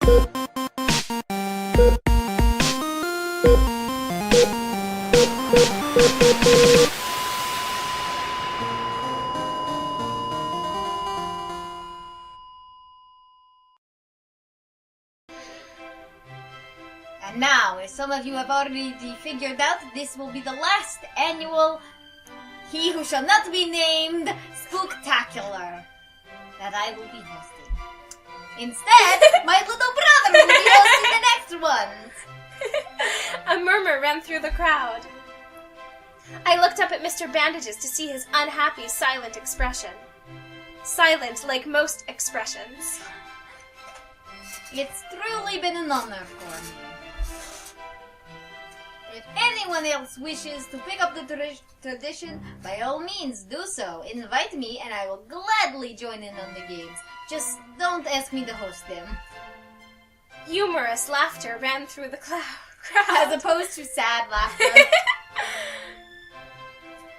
And now, as some of you have already figured out, this will be the last annual He Who Shall Not Be Named Spooktacular that I will be hosting. Instead, my little brother will be hosting the next ones. A murmur ran through the crowd. I looked up at Mr. Bandages to see his unhappy, silent expression. Silent like most expressions. It's truly been an honor for me. If anyone else wishes to pick up the tradition, by all means do so. Invite me and I will gladly join in on the games. Just don't ask me to host them. Humorous laughter ran through the crowd. As opposed to sad laughter.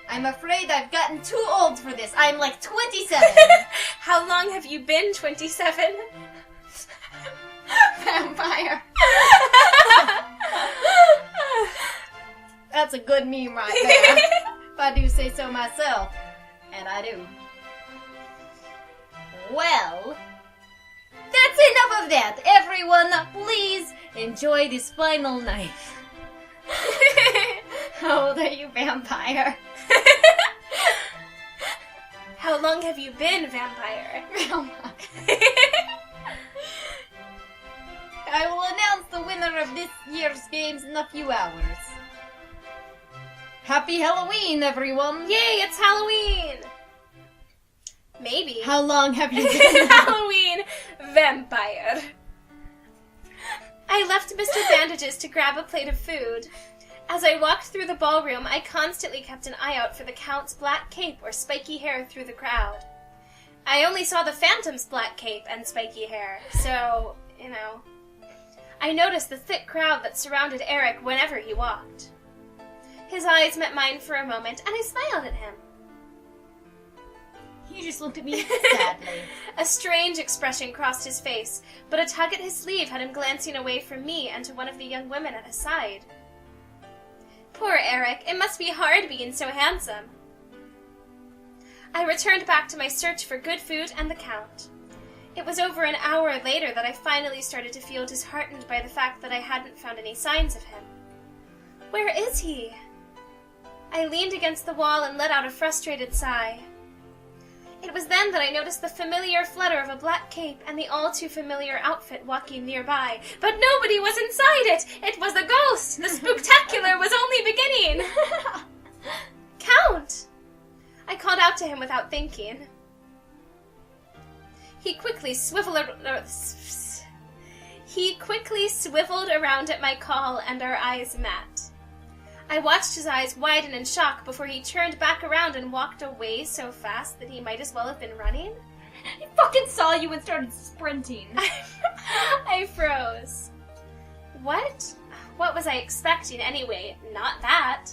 I'm afraid I've gotten too old for this. I'm like 27. How long have you been 27? Vampire. That's a good meme right there. If I do say so myself. And I do. Well, that's enough of that. Everyone, please enjoy this final night. How old are you, vampire? How long have you been, vampire? I will announce the winner of this year's games in a few hours. Happy Halloween, everyone! Yay, it's Halloween! Maybe. How long have you been? Halloween, vampire. I left Mr. Bandages to grab a plate of food. As I walked through the ballroom, I constantly kept an eye out for the Count's black cape or spiky hair through the crowd. I only saw the Phantom's black cape and spiky hair, so, you know. I noticed the thick crowd that surrounded Eric whenever he walked. His eyes met mine for a moment, and I smiled at him. He just looked at me sadly. A strange expression crossed his face, but a tug at his sleeve had him glancing away from me and to one of the young women at his side. Poor Eric, it must be hard being so handsome. I returned back to my search for good food and the Count. It was over an hour later that I finally started to feel disheartened by the fact that I hadn't found any signs of him. Where is he? I leaned against the wall and let out a frustrated sigh. It was then that I noticed the familiar flutter of a black cape and the all-too-familiar outfit walking nearby. But nobody was inside it! It was a ghost! The spooktacular was only beginning! Count! I called out to him without thinking. He quickly swiveled around at my call, and our eyes met. I watched his eyes widen in shock before he turned back around and walked away so fast that he might as well have been running. He fucking saw you and started sprinting. I froze. What? What was I expecting anyway? Not that.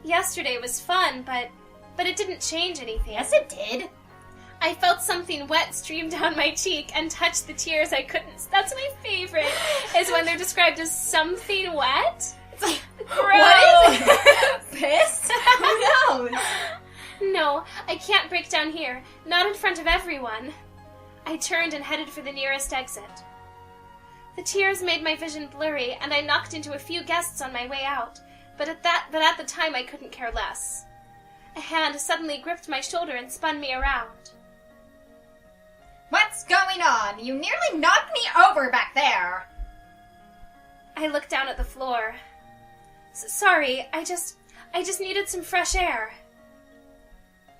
Yesterday was fun, but it didn't change anything. Yes, it did. I felt something wet stream down my cheek and touch the tears I couldn't. That's my favorite, is when they're described as something wet. It's like, gross. What is it? Piss? Who knows? No, I can't break down here. Not in front of everyone. I turned and headed for the nearest exit. The tears made my vision blurry, and I knocked into a few guests on my way out. But at the time I couldn't care less. A hand suddenly gripped my shoulder and spun me around. What's going on? You nearly knocked me over back there. I looked down at the floor. Sorry, I just needed some fresh air.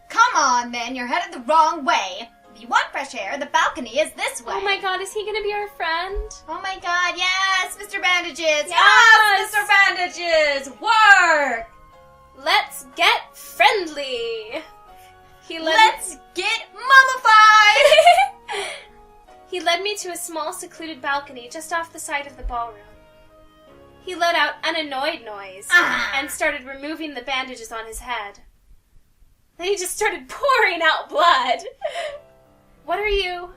Come on, then. You're headed the wrong way. If you want fresh air, the balcony is this way. Oh my god, is he gonna be our friend? Oh my god, yes, Mr. Bandages. Yes, Mr. Bandages. Work. Let's get friendly. Let's get mummified. He led me to a small secluded balcony just off the side of the ballroom. He let out an annoyed noise and started removing the bandages on his head. Then he just started pouring out blood. What are you?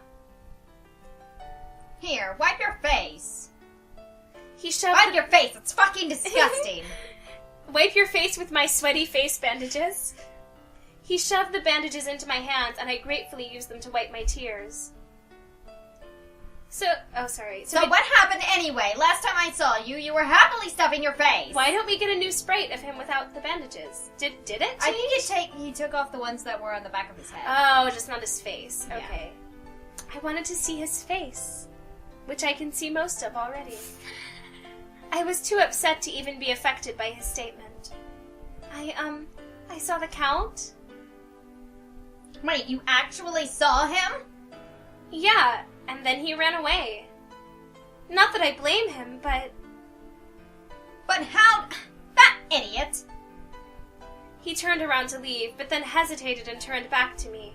Here, wipe your face. He shoved Wipe your face. It's fucking disgusting. Wipe your face with my sweaty face bandages. He shoved the bandages into my hands, and I gratefully used them to wipe my tears. So what happened anyway? Last time I saw you, you were happily stuffing your face. Why don't we get a new sprite of him without the bandages? Did it change? I think he took off the ones that were on the back of his head. Oh, just not his face. Yeah. Okay. I wanted to see his face, which I can see most of already. I was too upset to even be affected by his statement. I saw the Count. Wait, you actually saw him? Yeah, and then he ran away. Not that I blame him, but... But how... That idiot! He turned around to leave, but then hesitated and turned back to me.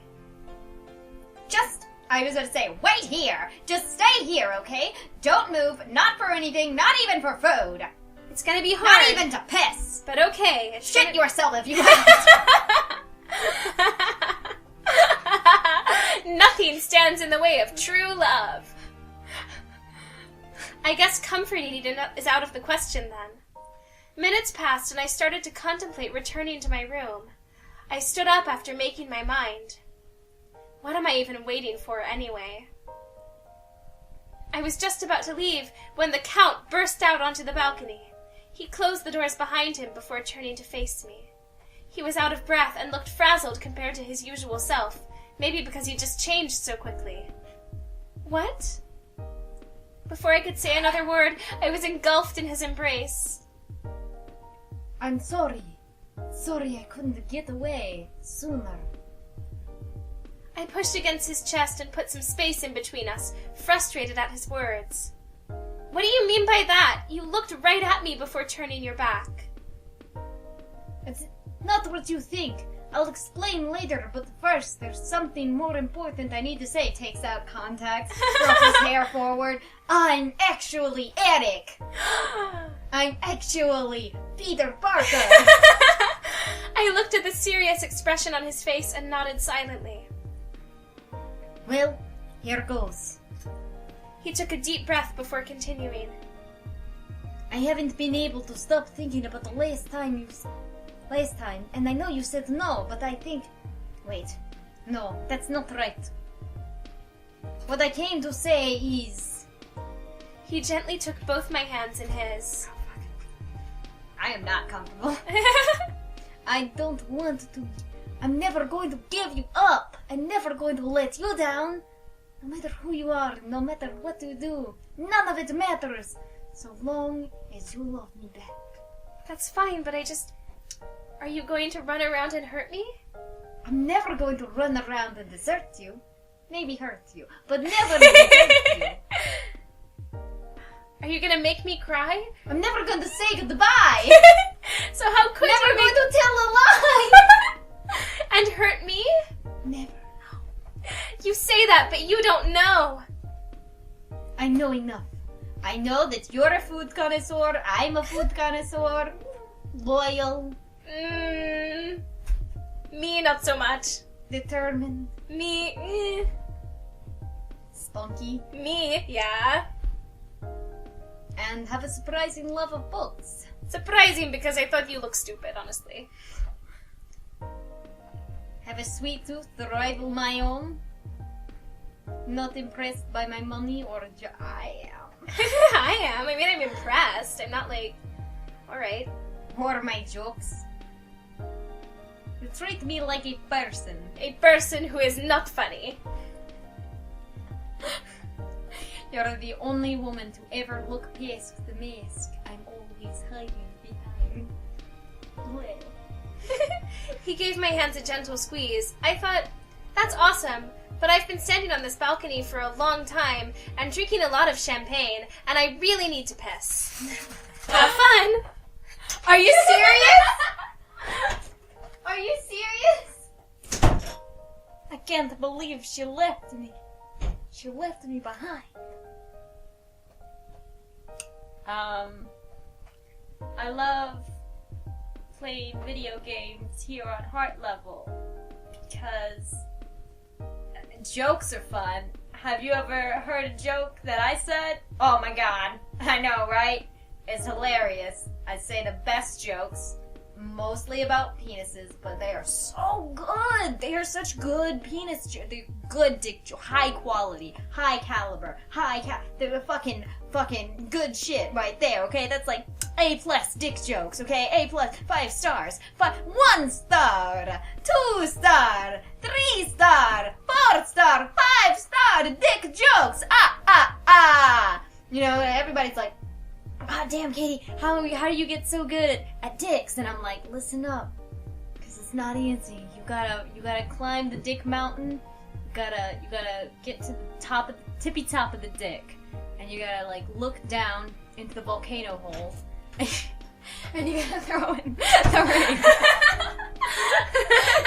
I was going to say, wait here! Just stay here, okay? Don't move, not for anything, not even for food. It's gonna be hard. Not even to piss. But okay. Shit yourself if you want. Nothing stands in the way of true love. I guess comforting is out of the question then. Minutes passed and I started to contemplate returning to my room. I stood up after making my mind. What am I even waiting for anyway? I was just about to leave when the Count burst out onto the balcony. He closed the doors behind him before turning to face me. He was out of breath and looked frazzled compared to his usual self, maybe because he just changed so quickly. What? Before I could say another word, I was engulfed in his embrace. I'm sorry. Sorry I couldn't get away sooner. I pushed against his chest and put some space in between us, frustrated at his words. What do you mean by that? You looked right at me before turning your back. It's not what you think. I'll explain later, but first there's something more important I need to say. Takes out contacts, rubs his hair forward. I'm actually Eric. I'm actually Peter Parker. I looked at the serious expression on his face and nodded silently. Well, here goes. He took a deep breath before continuing. I haven't been able to stop thinking about the last time, and I know you said no, but I think... Wait, no, that's not right. What I came to say is... He gently took both my hands in his. I am not comfortable. I don't want to... I'm never going to give you up. I'm never going to let you down. No matter who you are, no matter what you do, none of it matters. So long as you love me back. That's fine, but Are you going to run around and hurt me? I'm never going to run around and desert you. Maybe hurt you, but never desert you. Are you gonna make me cry? I'm never going to say goodbye. So how could never you going to tell a lie. And hurt me? Never. You say that, but you don't know. I know enough. I know that you're a food connoisseur, I'm a food connoisseur. Loyal. Me, not so much. Determined. Me, Spunky. Me, yeah. And have a surprising love of books. Surprising because I thought you looked stupid, honestly. Have a sweet tooth to rival my own. Not impressed by my money or I am. I am. I mean, I'm impressed. I'm not like, alright. Or my jokes. You treat me like a person. A person who is not funny. You're the only woman to ever look past the mask I'm always hiding behind. Well. He gave my hands a gentle squeeze. I thought, that's awesome, but I've been standing on this balcony for a long time and drinking a lot of champagne, and I really need to piss. Have fun! Are you serious? Are you serious? I can't believe she left me. She left me behind. I love playing video games here on Heart Level because jokes are fun. have you ever heard a joke that I said? Oh my god. I know, right? It's hilarious. I say the best jokes, mostly about penises, but they are so good. They are such good penis jokes. They're good dick jokes. High quality, high caliber, they're fucking good shit right there, okay? That's like A+ dick jokes, okay? A+, 5 stars, 1 star, 2 star, 3 star, 4 star, 5 star dick jokes. You know, everybody's like, "Ah, damn, Katie, how do you get so good at dicks?" And I'm like, listen up, because it's not easy. You gotta climb the dick mountain. You gotta get to the tippy top of the dick, and you gotta like look down into the volcano hole, and you gotta throw in the ring.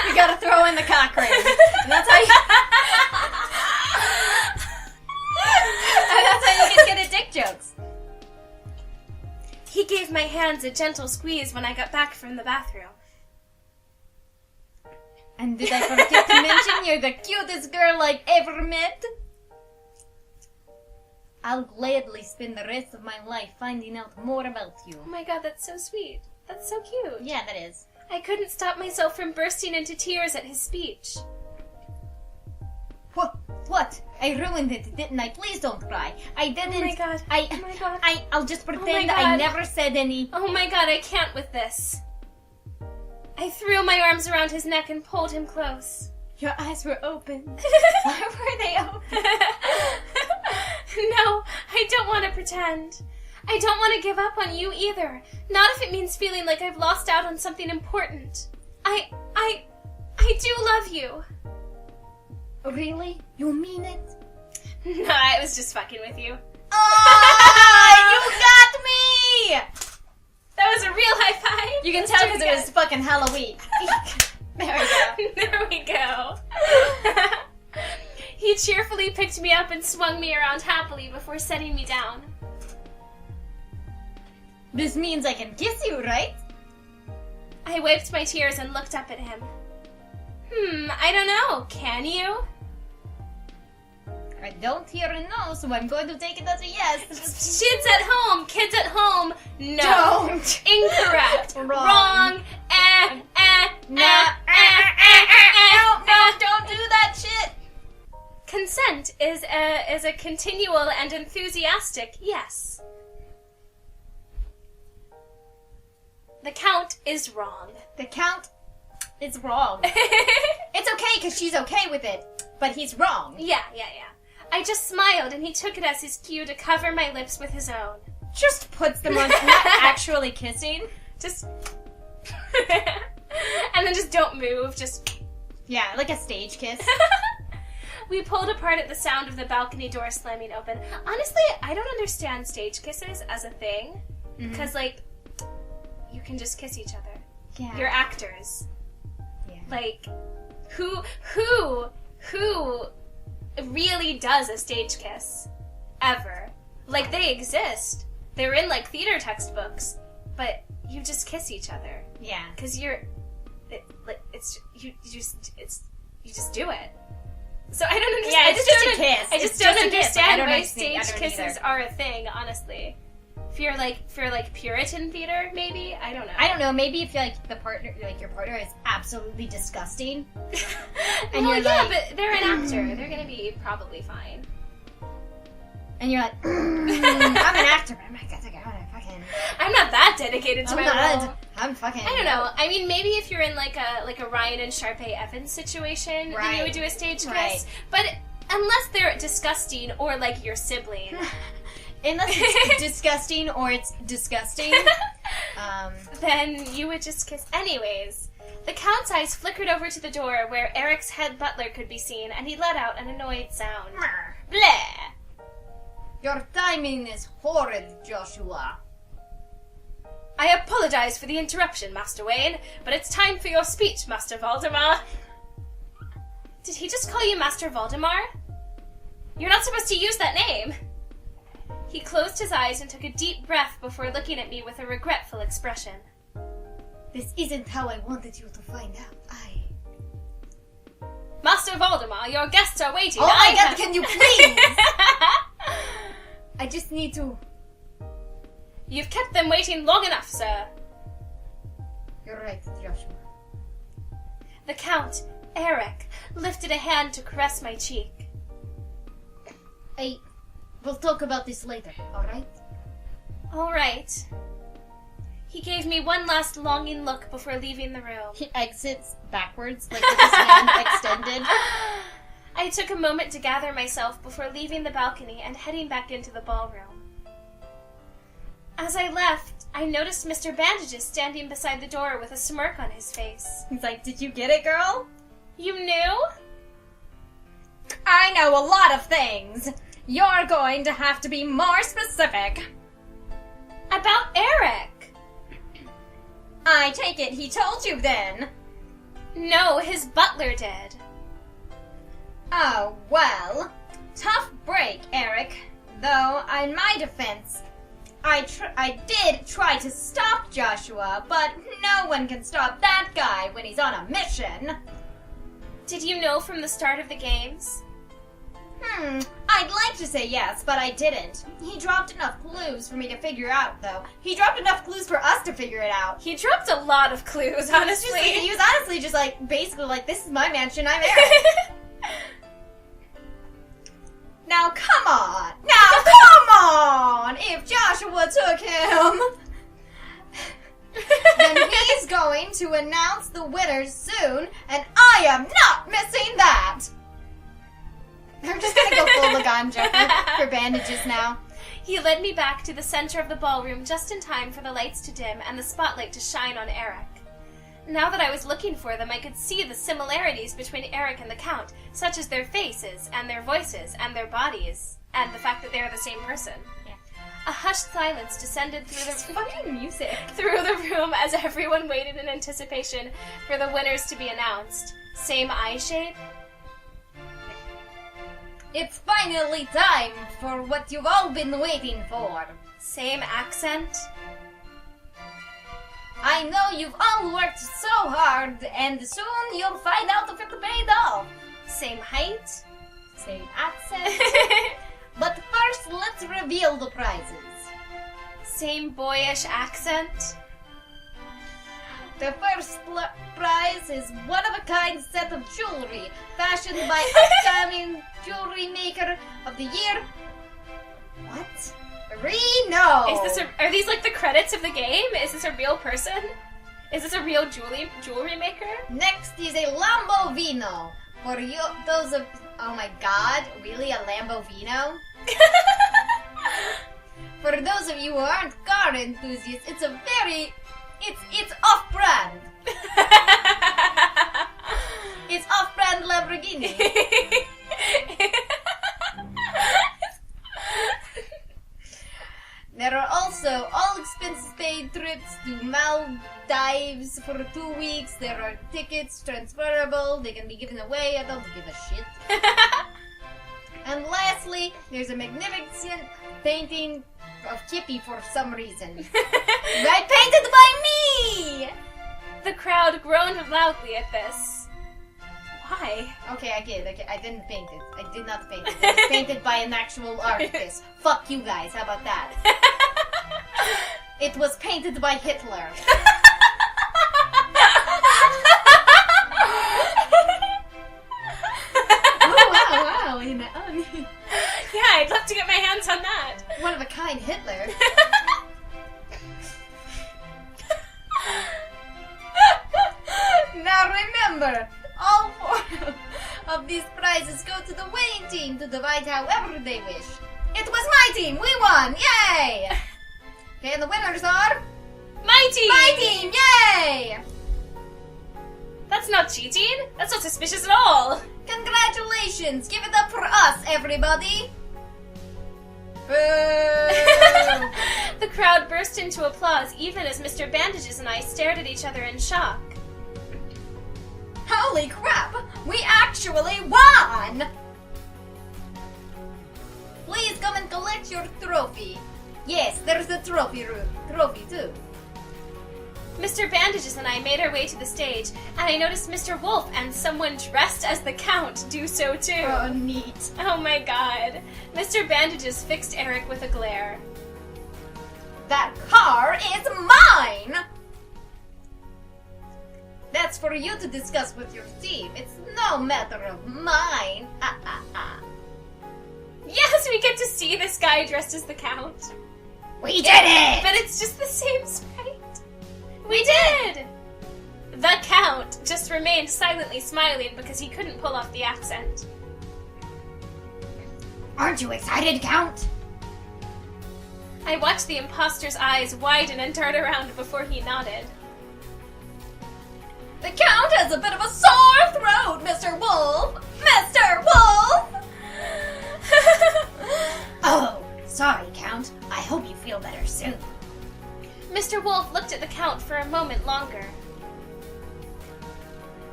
You gotta throw in the cock ring. And that's how you. And that's how you get good at dick jokes. He gave my hands a gentle squeeze when I got back from the bathroom. And did I forget to mention you're the cutest girl I've ever met? I'll gladly spend the rest of my life finding out more about you. Oh my god, that's so sweet. That's so cute. Yeah, that is. I couldn't stop myself from bursting into tears at his speech. What? I ruined it, didn't I? Please don't cry. I didn't. Oh my god. Oh my god. I'll just my pretend God. I never said any. Oh my god, I can't with this. I threw my arms around his neck and pulled him close. Your eyes were open. Why were they open? No, I don't want to pretend. I don't want to give up on you either. Not if it means feeling like I've lost out on something important. I do love you. Really? You mean it? No, I was just fucking with you. Oh, you got me! That was a real high five. You can tell because it was fucking Halloween. There we go. There we go. He cheerfully picked me up and swung me around happily before setting me down. This means I can kiss you, right? I wiped my tears and looked up at him. I don't know. Can you? I don't hear a no, so I'm going to take it as a yes. Kids at home. No. Don't. Incorrect. Wrong. No, don't do that shit. Consent is a continual and enthusiastic yes. The Count is wrong. The Count is wrong. It's okay because she's okay with it, but he's wrong. Yeah. I just smiled and he took it as his cue to cover my lips with his own. Just puts them on, not actually kissing. Just... and then just don't move, just... Yeah, like a stage kiss. We pulled apart at the sound of the balcony door slamming open. Honestly, I don't understand stage kisses as a thing. Because, like, you can just kiss each other. Yeah. You're actors. Yeah. Like, who really does a stage kiss? Ever. Like, they exist. They're in, like, theater textbooks. But you just kiss each other. Yeah. Because you just do it. So I don't understand. Yeah, it's just a kiss. I just It's don't just a kiss. I understand don't why understand. I stage don't kisses either. are a thing, honestly. If you're like Puritan theater, maybe? I don't know. I don't know, maybe if you're like your partner is absolutely disgusting. And well, you're yeah, like, but they're an actor. They're gonna be probably fine. and you're like, I'm an actor, but I'm not gonna fucking. I'm not that dedicated to my role. I'm fucking. I don't know. I mean, maybe if you're in like a Ryan and Sharpay Evans situation, then Right. you would do a stage kiss. Right. But unless they're disgusting or like your sibling, Unless it's disgusting or it's disgusting. then you would just kiss. Anyways, the Count's eyes flickered over to the door where Eric's head butler could be seen, and he let out an annoyed sound. Bleh! Your timing is horrid, Joshua. I apologize for the interruption, Master Wayne, but it's time for your speech, Master Valdemar. Did he just call you Master Valdemar? You're not supposed to use that name. He closed his eyes and took a deep breath before looking at me with a regretful expression. This isn't how I wanted you to find out. Master Voldemort, your guests are waiting. Oh my god, can you please? I just need to... You've kept them waiting long enough, sir. You're right, Joshua. The Count, Eric, lifted a hand to caress my cheek. We'll talk about this later, alright? All right. He gave me one last longing look before leaving the room. He exits backwards, like with his hand extended. I took a moment to gather myself before leaving the balcony and heading back into the ballroom. As I left, I noticed Mr. Bandages standing beside the door with a smirk on his face. He's like, did you get it, girl? You knew? I know a lot of things. You're going to have to be more specific. About Eric. I take it he told you then. No, his butler did. Oh, well. Tough break, Eric. Though, in my defense, I did try to stop Joshua, but no one can stop that guy when he's on a mission. Did you know from the start of the games? I'd like to say yes, but I didn't. He dropped enough clues for me to figure out, though. He dropped enough clues for us to figure it out. He dropped a lot of clues, honestly. He was honestly just like, basically like, this is my mansion, I'm Eric. Now come on! If Joshua took him, then he's going to announce the winners soon, and I am not missing that! I'm just gonna go full Laganja for Bandages now. He led me back to the center of the ballroom just in time for the lights to dim and the spotlight to shine on Eric. Now that I was looking for them, I could see the similarities between Eric and the Count, such as their faces, and their voices, and their bodies, and the fact that they are the same person. Yeah. A hushed silence descended through the fucking music through the room as everyone waited in anticipation for the winners to be announced. Same eye shape? It's finally time for what you've all been waiting for. Same accent? I know you've all worked so hard, and soon you'll find out if it paid off. Same height? Same accent. But first, let's reveal the prizes. Same boyish accent? The first prize is one-of-a-kind set of jewelry fashioned by upcoming jewelry maker of the year. What? Reno! Are these like the credits of the game? Is this a real person? Is this a real jewelry maker? Next is a Lambovino. For you, those of... Oh my god, really? A Lambovino? For those of you who aren't car enthusiasts, it's a very... It's off-brand. It's off-brand Lamborghini. There are also all expenses paid trips to Maldives for 2 weeks. There are tickets transferable. They can be given away. I don't give a shit. And lastly, there's a magnificent painting of Chippy for some reason. Right, painted by me! The crowd groaned loudly at this. Why? Okay, I get it. I didn't paint it. I did not paint it. It was painted by an actual artist. Fuck you guys. How about that? It was painted by Hitler. Oh, wow. Yeah, I'd love to get my hands on that. One of a kind Hitler. Now remember, all 4 of these prizes go to the winning team to divide however they wish. It was my team! We won! Yay! Okay, and the winners are... My team! My team! Yay! That's not cheating. That's not suspicious at all. Congratulations! Give it up for us, everybody! Boo! The crowd burst into applause even as Mr. Bandages and I stared at each other in shock. Holy crap! We actually won! Please come and collect your trophy. Yes, there's the trophy too. Mr. Bandages and I made our way to the stage, and I noticed Mr. Wolf and someone dressed as the Count do so too. Oh, neat. Oh my god. Mr. Bandages fixed Eric with a glare. That car is mine! That's for you to discuss with your team. It's no matter of mine. Yes, we get to see this guy dressed as the Count. We did it! But it's just the same sprite. We did! The Count just remained silently smiling because he couldn't pull off the accent. Aren't you excited, Count? I watched the imposter's eyes widen and dart around before he nodded. The Count has a bit of a sore throat, Mr. Wolf! Mr. Wolf! Oh, sorry, Count. I hope you feel better soon. Mr. Wolf looked at the Count for a moment longer.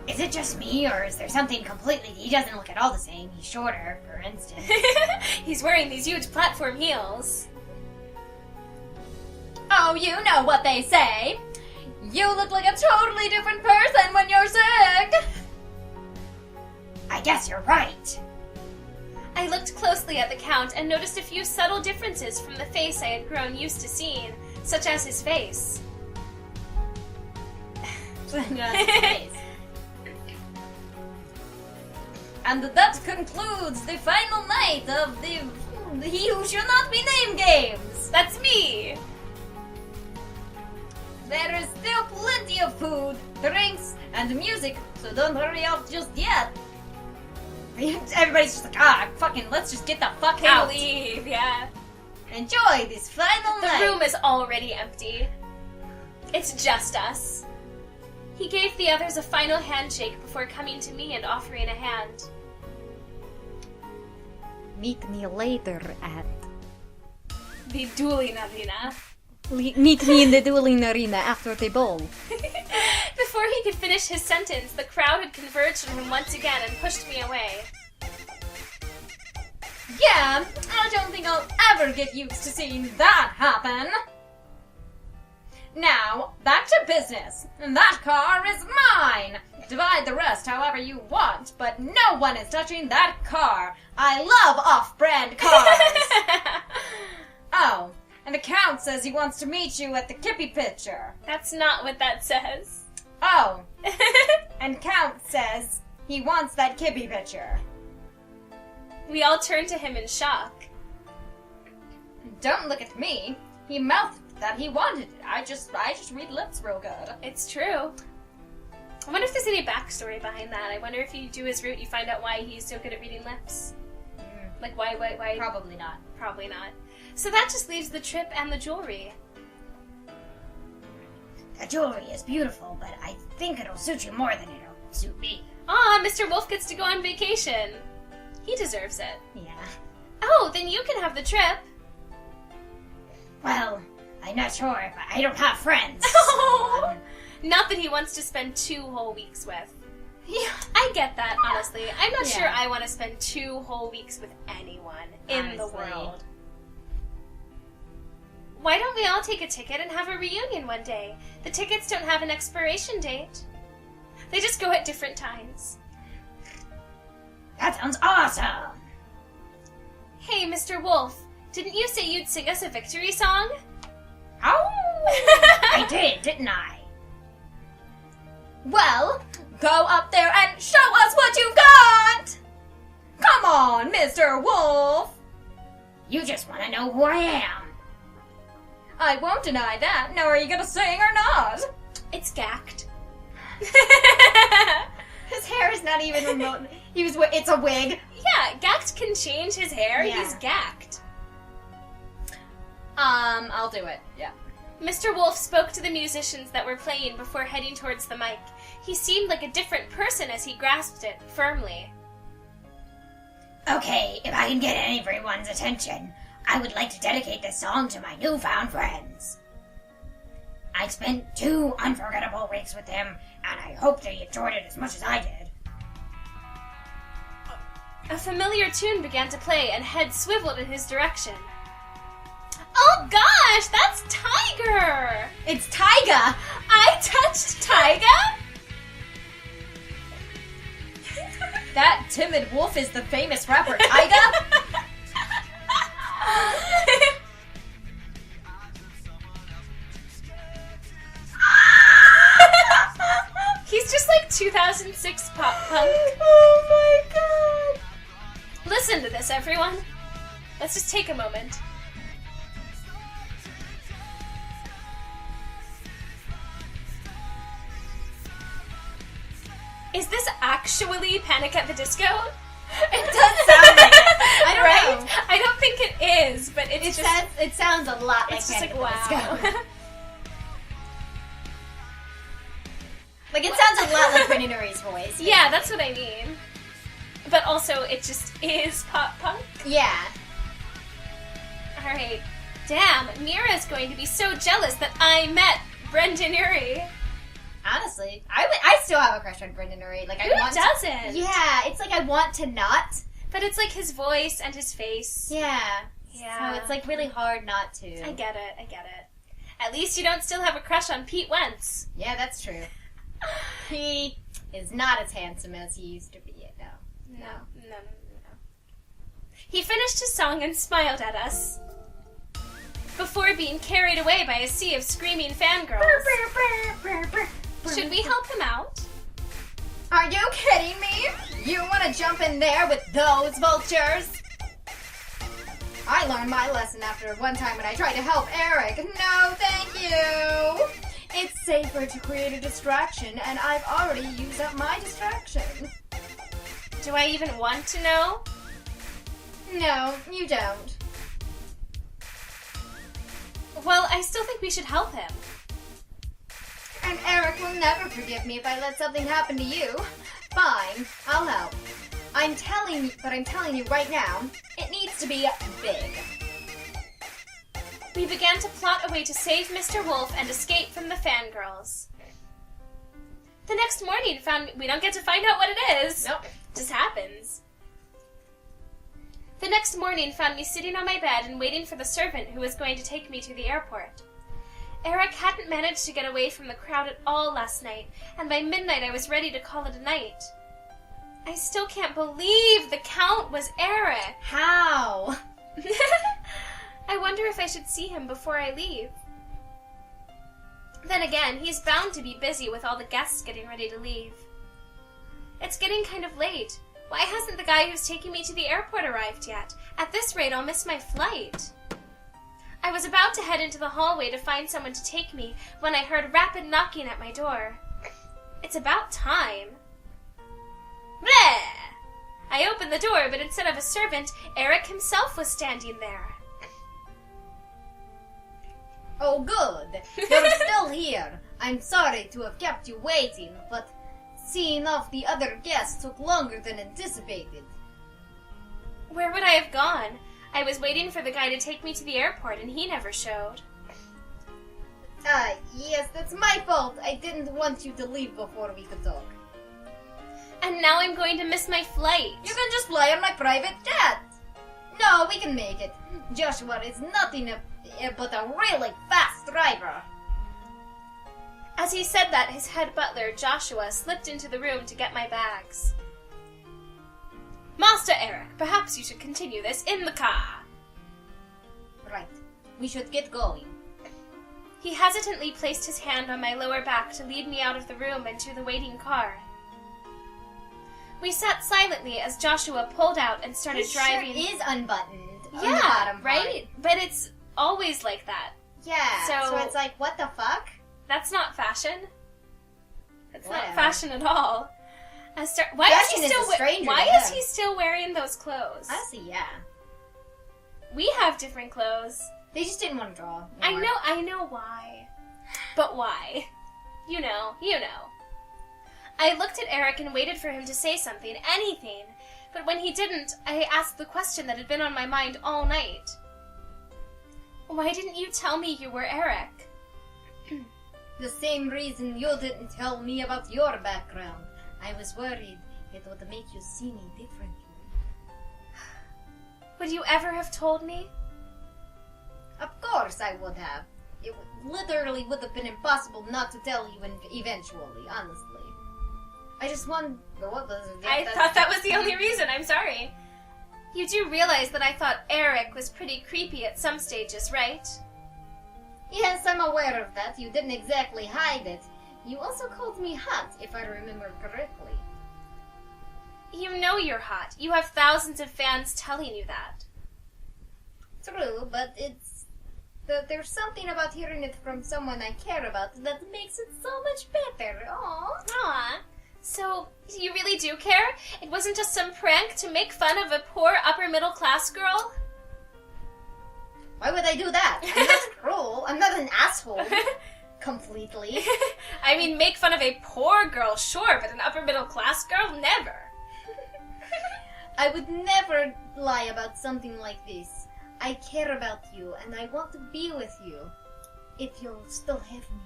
Is it just me, or is there something completely... He doesn't look at all the same. He's shorter, for instance. He's wearing these huge platform heels. Oh, you know what they say. You look like a totally different person when you're sick. I guess you're right. I looked closely at the Count and noticed a few subtle differences from the face I had grown used to seeing, such as his face. And that concludes the final night of the He Who Shall Not Be Named games. That's me! There is still plenty of food, drinks, and music, so don't hurry off just yet. Everybody's just like, fucking, let's just get the fuck out. Leave, yeah. Enjoy this final night. The room is already empty. It's just us. He gave the others a final handshake before coming to me and offering a hand. Meet me later at... The dueling arena. Meet me in the dueling arena after the ball. Before he could finish his sentence, the crowd had converged on him once again and pushed me away. Yeah, I don't think I'll ever get used to seeing that happen. Now, back to business. That car is mine. Divide the rest however you want, but no one is touching that car. I love off-brand cars. Oh, and the Count says he wants to meet you at the Kippy Picture. That's not what that says. Oh, and Count says he wants that Kippy Picture. We all turned to him in shock. Don't look at me. He mouthed that he wanted it. I just read lips real good. It's true. I wonder if there's any backstory behind that. I wonder if you do his route, you find out why he's so good at reading lips. Like, why? Probably not. Probably not. So that just leaves the trip and the jewelry. The jewelry is beautiful, but I think it'll suit you more than it'll suit me. Ah, Mr. Wolf gets to go on vacation. He deserves it. Yeah. Oh, then you can have the trip. Well, I'm not sure, but I don't have friends. Oh, not that he wants to spend 2 whole weeks with. Yeah. I get that, honestly. I'm not Yeah. sure I want to spend 2 whole weeks with anyone in the Honestly. world. Why don't we all take a ticket and have a reunion one day? The tickets don't have an expiration date. They just go at different times. That sounds awesome. Hey, Mr. Wolf, didn't you say you'd sing us a victory song? Oh, I did, didn't I? Well, go up there and show us what you've got! Come on, Mr. Wolf! You just want to know who I am. I won't deny that. Now, are you gonna sing or not? It's gacked. His hair is not even remote. It's a wig. Yeah, gacked can change his hair. Yeah. He's gacked. I'll do it. Yeah. Mr. Wolf spoke to the musicians that were playing before heading towards the mic. He seemed like a different person as he grasped it firmly. Okay, if I can get everyone's attention, I would like to dedicate this song to my newfound friends. I spent 2 unforgettable weeks with them, and I hope they enjoyed it as much as I did. A familiar tune began to play and heads swiveled in his direction. Oh gosh, that's Tiger! It's Tyga! I touched Tyga? That timid wolf is the famous rapper Tyga? He's just like 2006 pop punk. Oh my god. Listen to this, everyone. Let's just take a moment. Is this actually Panic at the Disco? It does sound like it. I don't know. I don't think it is, but It sounds a lot like it's just Panic like, at the wow. Disco. Like, it sounds a lot like Brendan Urie's voice. Yeah, that's what I mean. But also, it just is pop punk. Yeah. Alright. Damn, Mira's going to be so jealous that I met Brendan Urie. Honestly, I still have a crush on Brendan Urie. Like, Who doesn't? Yeah, it's like I want to not. But it's like his voice and his face. Yeah. Yeah. So it's like really hard not to. I get it. At least you don't still have a crush on Pete Wentz. Yeah, that's true. He is not as handsome as he used to be. No. He finished his song and smiled at us before being carried away by a sea of screaming fangirls. Should we help him out? Are you kidding me? You want to jump in there with those vultures? I learned my lesson after one time when I tried to help Eric. No, thank you. It's safer to create a distraction, and I've already used up my distraction. Do I even want to know? No, you don't. Well, I still think we should help him. And Eric will never forgive me if I let something happen to you. Fine, I'll help. I'm telling you right now, it needs to be big. We began to plot a way to save Mr. Wolf and escape from the fangirls. The next morning, we don't get to find out what it is. Nope. Just happens. The next morning found me sitting on my bed and waiting for the servant who was going to take me to the airport. Eric hadn't managed to get away from the crowd at all last night, and by midnight I was ready to call it a night. I still can't believe the Count was Eric. How? I wonder if I should see him before I leave. Then again, he's bound to be busy with all the guests getting ready to leave. It's getting kind of late. Why hasn't the guy who's taking me to the airport arrived yet? At this rate, I'll miss my flight. I was about to head into the hallway to find someone to take me when I heard rapid knocking at my door. It's about time. Bleh! I opened the door, but instead of a servant, Eric himself was standing there. Oh, good. You're still here. I'm sorry to have kept you waiting, but seeing off the other guests took longer than anticipated. Where would I have gone? I was waiting for the guy to take me to the airport, and he never showed. Yes, that's my fault. I didn't want you to leave before we could talk. And now I'm going to miss my flight. You can just fly on my private jet. No, we can make it. Joshua is nothing but a really fast driver. As he said that, his head butler, Joshua, slipped into the room to get my bags. Master Eric, perhaps you should continue this in the car. Right. We should get going. He hesitantly placed his hand on my lower back to lead me out of the room and to the waiting car. We sat silently as Joshua pulled out and started driving. His shirt is unbuttoned. On the Yeah, bottom right? But it's always like that. Yeah, so it's like, what the fuck? That's not fashion. It's Whatever. not fashion at all. Why Fashion is he is a stranger Why to is him. he still wearing those clothes? Honestly, yeah. We have different clothes. They just didn't want to draw. I know why. But why? You know. I looked at Eric and waited for him to say something, anything. But when he didn't, I asked the question that had been on my mind all night. Why didn't you tell me you were Eric? The same reason you didn't tell me about your background. I was worried it would make you see me differently. Would you ever have told me? Of course I would have. it literally would have been impossible not to tell you eventually, honestly. I just want... What was it? I thought that was the only reason, I'm sorry. You do realize that I thought Eric was pretty creepy at some stages, right? Yes, I'm aware of that. You didn't exactly hide it. You also called me hot, if I remember correctly. You know you're hot. You have thousands of fans telling you that. True, but there's something about hearing it from someone I care about that makes it so much better. Aww. Aw. So, you really do care? It wasn't just some prank to make fun of a poor upper-middle-class girl? Why would I do that? I'm not cruel. I'm not an asshole. Completely. I mean, make fun of a poor girl, sure, but an upper-middle-class girl, never. I would never lie about something like this. I care about you, and I want to be with you. If you'll still have me.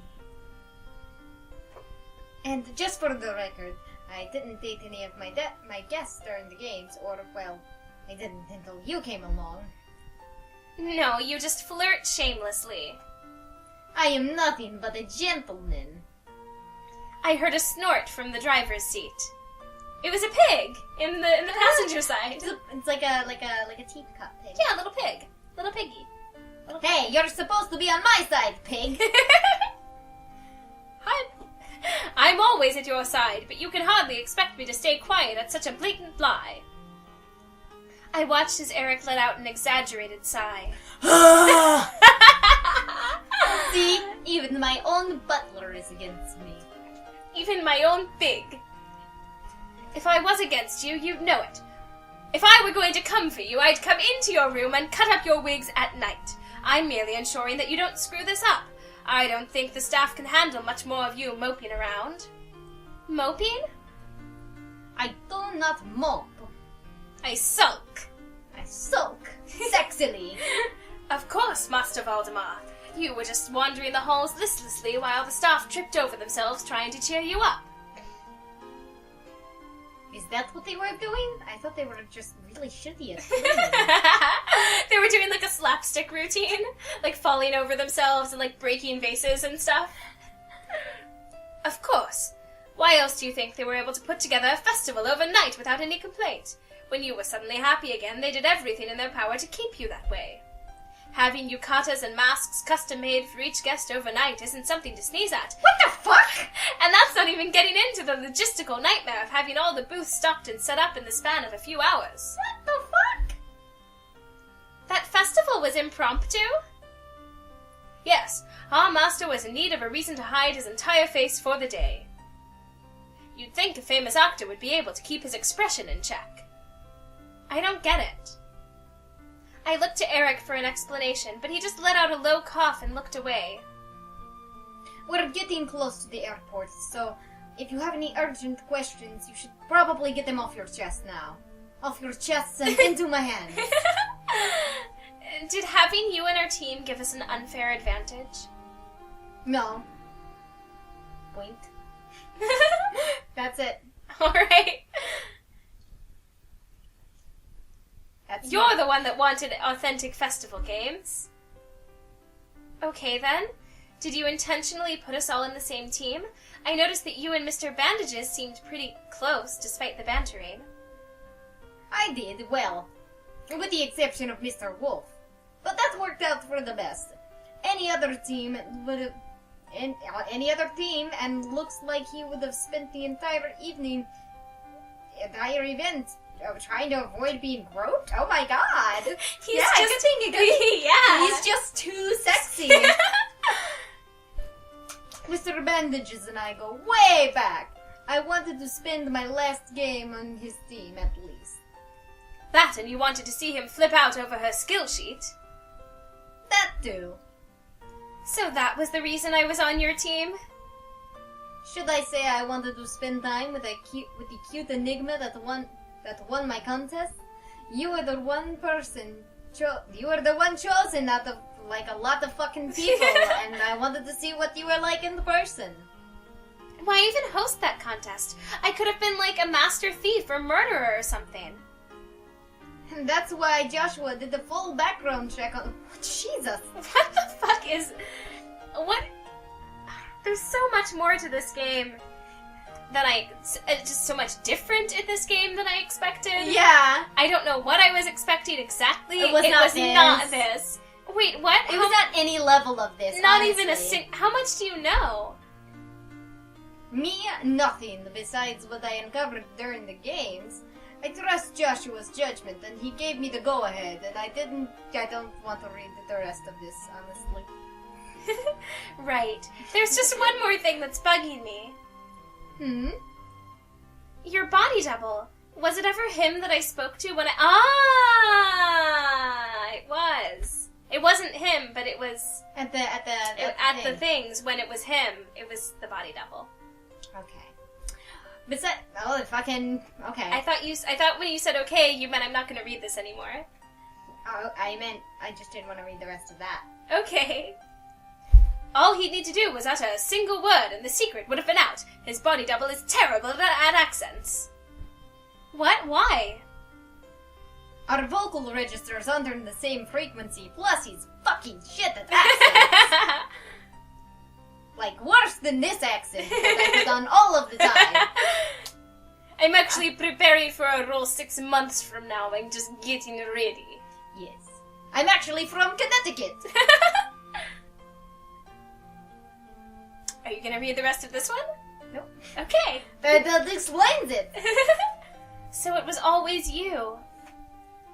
And just for the record, I didn't date any of my guests during the games, or, well, I didn't until you came along. No, you just flirt shamelessly. I am nothing but a gentleman. I heard a snort from the driver's seat. It was a pig in the passenger side. It's like a teacup pig. Yeah, little pig. Little piggy. Hey, you're supposed to be on my side, pig. I'm always at your side, but you can hardly expect me to stay quiet at such a blatant lie. I watched as Eric let out an exaggerated sigh. See, even my own butler is against me. Even my own pig. If I was against you, you'd know it. If I were going to come for you, I'd come into your room and cut up your wigs at night. I'm merely ensuring that you don't screw this up. I don't think the staff can handle much more of you moping around. Moping? I do not mope. I sulk. I sulk. Sexily. Of course, Master Valdemar. You were just wandering the halls listlessly while the staff tripped over themselves trying to cheer you up. Is that what they were doing? I thought they were just really shitty at cleaning. They were doing like a slapstick routine, like falling over themselves and like breaking vases and stuff. Of course. Why else do you think they were able to put together a festival overnight without any complaint? When you were suddenly happy again, they did everything in their power to keep you that way. Having yucatas and masks custom-made for each guest overnight isn't something to sneeze at. What the fuck? And that's not even getting into the logistical nightmare of having all the booths stocked and set up in the span of a few hours. What the fuck? That festival was impromptu? Yes, our master was in need of a reason to hide his entire face for the day. You'd think a famous actor would be able to keep his expression in check. I don't get it. I looked to Eric for an explanation, but he just let out a low cough and looked away. We're getting close to the airport, so if you have any urgent questions, you should probably get them off your chest now. Off your chest and into my hands. Did having you and our team give us an unfair advantage? No. Point. That's it. Alright. You're the the one that wanted authentic festival games. Okay then. Did you intentionally put us all in the same team? I noticed that you and Mr. Bandages seemed pretty close, despite the bantering. I did, well, with the exception of Mr. Wolf. But that worked out for the best. Any other team would have... Any other team, and looks like he would have spent the entire event trying to avoid being groped? Oh my god! He's He's just too sexy. Mr. Bandages and I go way back. I wanted to spend my last game on his team, at least. That, and you wanted to see him flip out over her skill sheet. That too. So that was the reason I was on your team? Should I say I wanted to spend time with the cute enigma that won my contest? You were the one person. You were the one chosen out of like a lot of fucking people, and I wanted to see what you were like in person. Why even host that contest? I could have been like a master thief or murderer or something. And that's why Joshua did the full background check on... Jesus! What the fuck is... What? There's so much more to this game than just so much different in this game than I expected. Yeah. I don't know what I was expecting exactly. It was not this. Wait, what? It was not any level of this, Not honestly. even how much do you know? Me, nothing besides what I uncovered during the games. I trust Joshua's judgment, and he gave me the go-ahead, and I don't want to read the rest of this, honestly. Right. There's just one more thing that's bugging me. Your body double. Was it ever him that I spoke to when it was. It wasn't him, but it was... At the things, when it was him, it was the body double. Okay. Besides... Oh, if I can... Okay. I thought when you said okay, you meant I'm not going to read this anymore. Oh, I just didn't want to read the rest of that. Okay. All he'd need to do was utter a single word and the secret would have been out. His body double is terrible at accents. What? Why? Our vocal registers aren't in the same frequency, plus he's fucking shit at accents. Like, worse than this accent that I put on all of the time. I'm actually preparing for a role 6 months from now. I'm just getting ready. Yes. I'm actually from Connecticut. Are you gonna read the rest of this one? Nope. Okay. That explains it. So it was always you.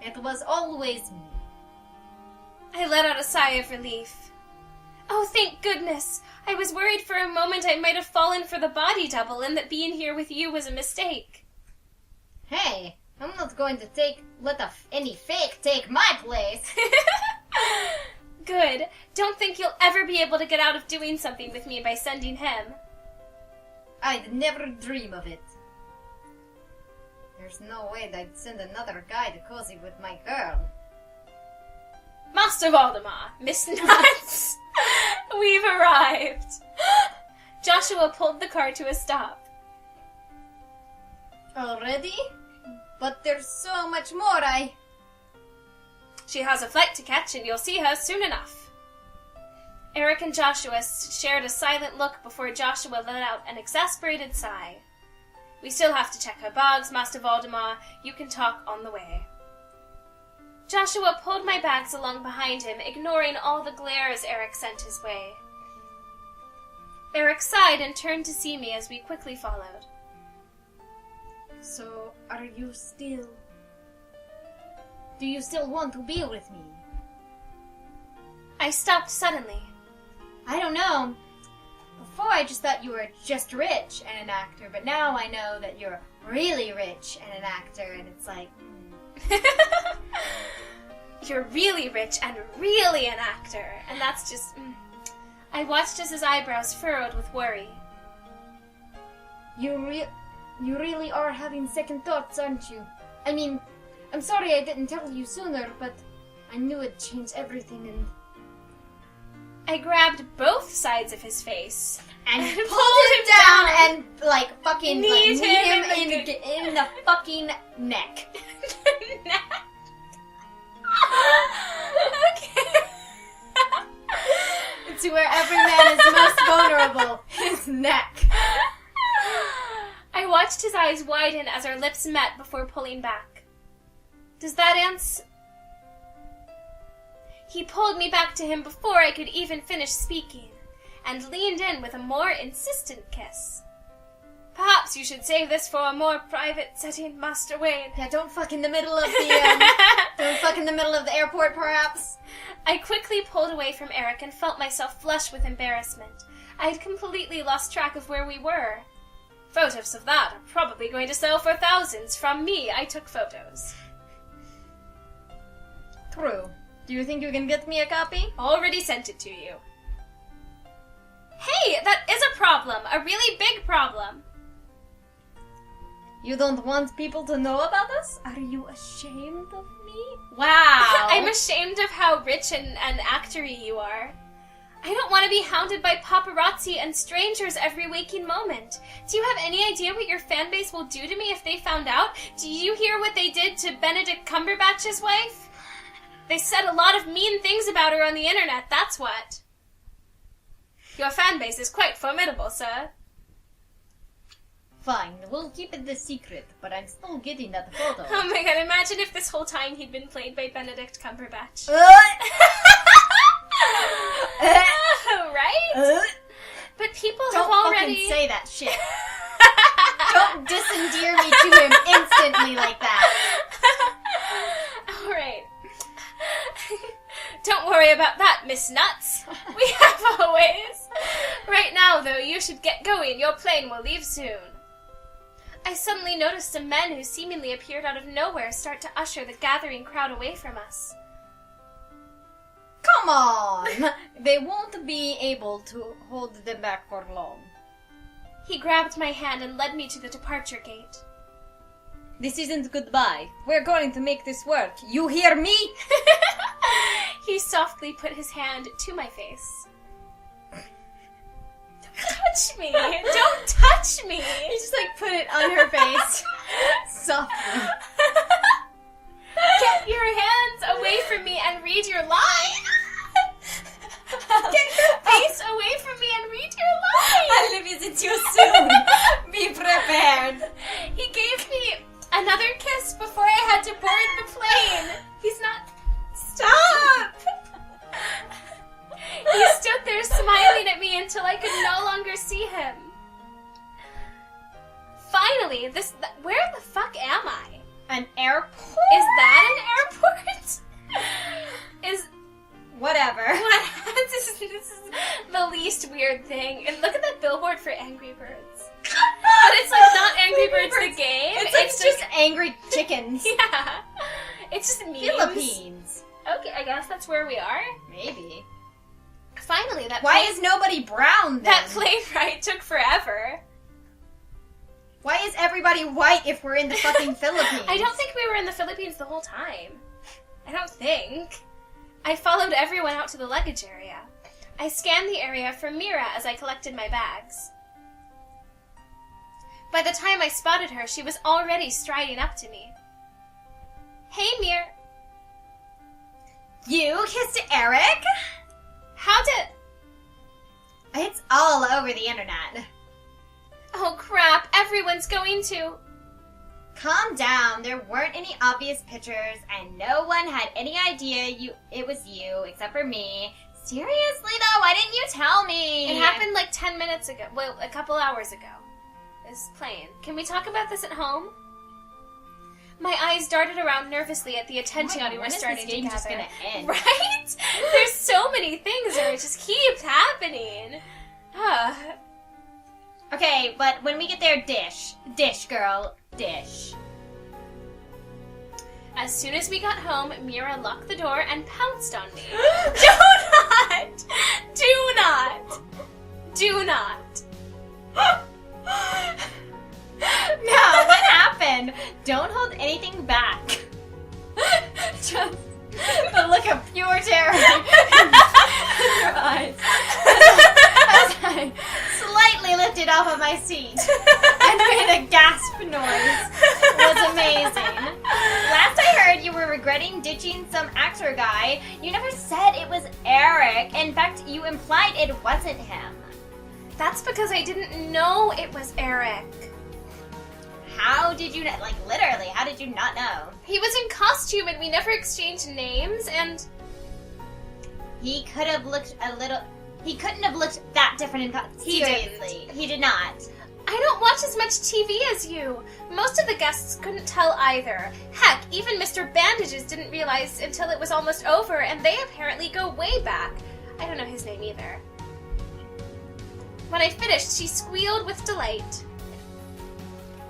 It was always me. I let out a sigh of relief. Oh, thank goodness. I was worried for a moment I might have fallen for the body double and that being here with you was a mistake. Hey, I'm not going to let any fake take my place. Good. Don't think you'll ever be able to get out of doing something with me by sending him. I'd never dream of it. There's no way that I'd send another guy to cozy with my girl. Master Valdemar, Miss Nuts, we've arrived. Joshua pulled the car to a stop. Already? But there's so much more. She has a flight to catch and you'll see her soon enough. Eric and Joshua shared a silent look before Joshua let out an exasperated sigh. We still have to check her bags, Master Valdemar. You can talk on the way. Joshua pulled my bags along behind him, ignoring all the glares Eric sent his way. Eric sighed and turned to see me as we quickly followed. So, do you still want to be with me? I stopped suddenly. I don't know. Before I just thought you were just rich and an actor, but now I know that you're really rich and an actor, and it's like... You're really rich and really an actor, and that's just... I watched as his eyebrows furrowed with worry. You really are having second thoughts, aren't you? I mean, I'm sorry I didn't tell you sooner, but I knew it'd change everything, and... I grabbed both sides of his face and pulled him down and, fucking knee him in the fucking neck. Neck? Okay. It's where every man is most vulnerable. His neck. I watched his eyes widen as our lips met before pulling back. Does that answer... He pulled me back to him before I could even finish speaking, and leaned in with a more insistent kiss. Perhaps you should save this for a more private setting, Master Wayne. Yeah, don't fuck in the middle of the, don't fuck in the middle of the airport, perhaps. I quickly pulled away from Eric and felt myself flush with embarrassment. I had completely lost track of where we were. Photos of that are probably going to sell for thousands. From me, I took photos. True. Do you think you can get me a copy? Already sent it to you. Hey, that is a problem. A really big problem. You don't want people to know about us? Are you ashamed of me? Wow. I'm ashamed of how rich and actor-y you are. I don't want to be hounded by paparazzi and strangers every waking moment. Do you have any idea what your fan base will do to me if they found out? Do you hear what they did to Benedict Cumberbatch's wife? They said a lot of mean things about her on the internet, that's what. Your fan base is quite formidable, sir. Fine, we'll keep it the secret, but I'm still getting that photo. Oh my god, imagine if this whole time he'd been played by Benedict Cumberbatch. Right? But people have already... Don't fucking say that shit. Don't disendear me to him instantly like that. Alright. Don't worry about that, Miss Nuts. We have our ways. Right now, though, you should get going. Your plane will leave soon. I suddenly noticed some men who seemingly appeared out of nowhere start to usher the gathering crowd away from us. Come on! They won't be able to hold them back for long. He grabbed my hand and led me to the departure gate. This isn't goodbye. We're going to make this work. You hear me? He softly put his hand to my face. Don't touch me! Don't touch me! He just put it on her face. Softly. Get your hands away from me and read your line! Get your face away from me and read your line! I'll visit you soon. Be prepared. He gave me another kiss before I had to board the plane. He's not... Stop! He stood there smiling at me until I could no longer see him. Finally, where the fuck am I? An airport? Is that an airport? Whatever. This is the least weird thing. And look at that billboard for Angry Birds. But it's not Angry Birds the game. It's just angry chickens. Yeah. It's just memes. Philippines. Okay, I guess that's where we are. Maybe. Finally, Why is nobody brown then? That plane ride took forever. Why is everybody white if we're in the fucking Philippines? I don't think we were in the Philippines the whole time. I don't think. I followed everyone out to the luggage area. I scanned the area for Mira as I collected my bags. By the time I spotted her, she was already striding up to me. Hey, Mira. You kissed Eric? How did... It's all over the internet. Oh, crap. Everyone's going to... Calm down. There weren't any obvious pictures, and no one had any idea it was you, except for me. Seriously, though? Why didn't you tell me? It happened 10 minutes ago. Well, a couple hours ago. This plane. Can we talk about this at home? My eyes darted around nervously at the attention we were starting to gather. Just gonna end? Right? There's so many things and it just keeps happening. Okay, but when we get there, dish. Dish, girl. Dish. As soon as we got home, Mira locked the door and pounced on me. Do not! Do not! Do not! No, what happened? Don't hold anything back. Just the look of pure terror in your eyes. As I slightly lifted off of my seat and made a gasp noise. It was amazing. Last I heard, you were regretting ditching some actor guy. You never said it was Eric. In fact, you implied it wasn't him. That's because I didn't know it was Eric. How did you know? Literally, how did you not know? He was in costume and we never exchanged names, and... He could have looked a little... He couldn't have looked that different in costume. Seriously. He did not. I don't watch as much TV as you. Most of the guests couldn't tell either. Heck, even Mr. Bandages didn't realize until it was almost over, and they apparently go way back. I don't know his name either. When I finished, she squealed with delight.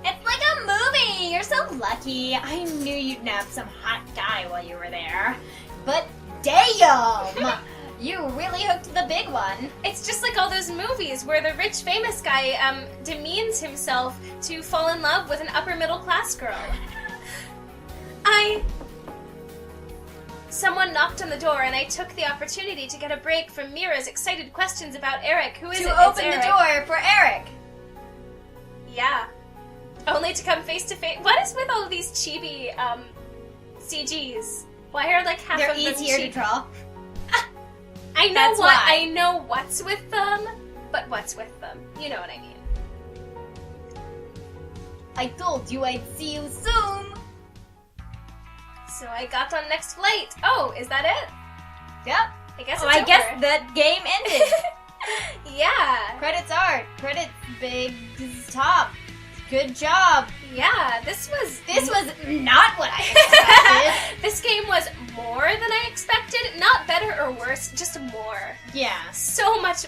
It's like a movie! You're so lucky. I knew you'd nab some hot guy while you were there. But damn! You really hooked the big one. It's just like all those movies where the rich famous guy demeans himself to fall in love with an upper middle class girl. Someone knocked on the door and I took the opportunity to get a break from Mira's excited questions about Eric. Who is it? To open the door for Eric. Yeah. Only to come face to face. What is with all of these chibi CGs? Why are half They're of them easier to draw. I know That's what why. I know what's with them, but what's with them? You know what I mean. I told you I'd see you soon. So I got on next flight. Oh, is that it? Yep. I guess Oh, it's I guess over. that game ended. Yeah. Credits art. Credits big top. Good job. Yeah, this was not what I expected. this game was more than I expected. Not better or worse, just more. Yeah. So much.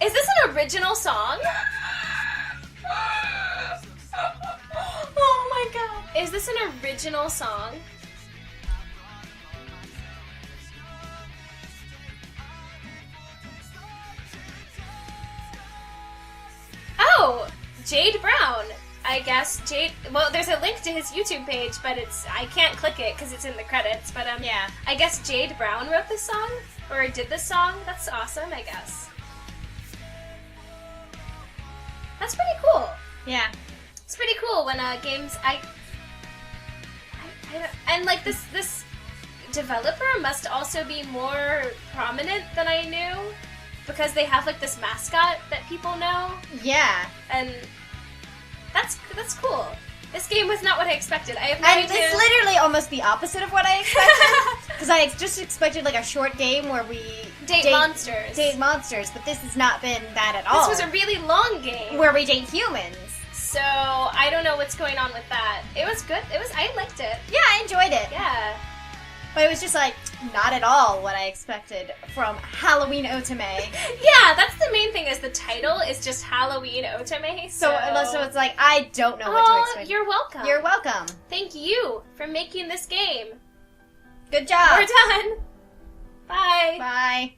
Is this an original song? Oh my god. Is this an original song? Oh, Jade Brown. I guess Jade. Well, there's a link to his YouTube page, but I can't click it because it's in the credits. But Yeah. I guess Jade Brown wrote this song or did this song. That's awesome. I guess that's pretty cool. Yeah. It's pretty cool when games I don't, and like this developer must also be more prominent than I knew because they have like this mascot that people know, Yeah. and that's cool. This game was not what I expected. I have no And idea. it's literally almost the opposite of what I expected. Because I just expected like a short game where we Date monsters. Date monsters, but this has not been that at all. This was a really long game. where we date humans. So I don't know what's going on with that. It was good. I liked it. Yeah, I enjoyed it. Yeah. But it was just like not at all what I expected from Halloween Otome. Yeah, that's the main thing is the title is just Halloween Otome. So it's like I don't know what to expect. You're welcome. You're welcome. Thank you for making this game. Good job. We're done. Bye. Bye.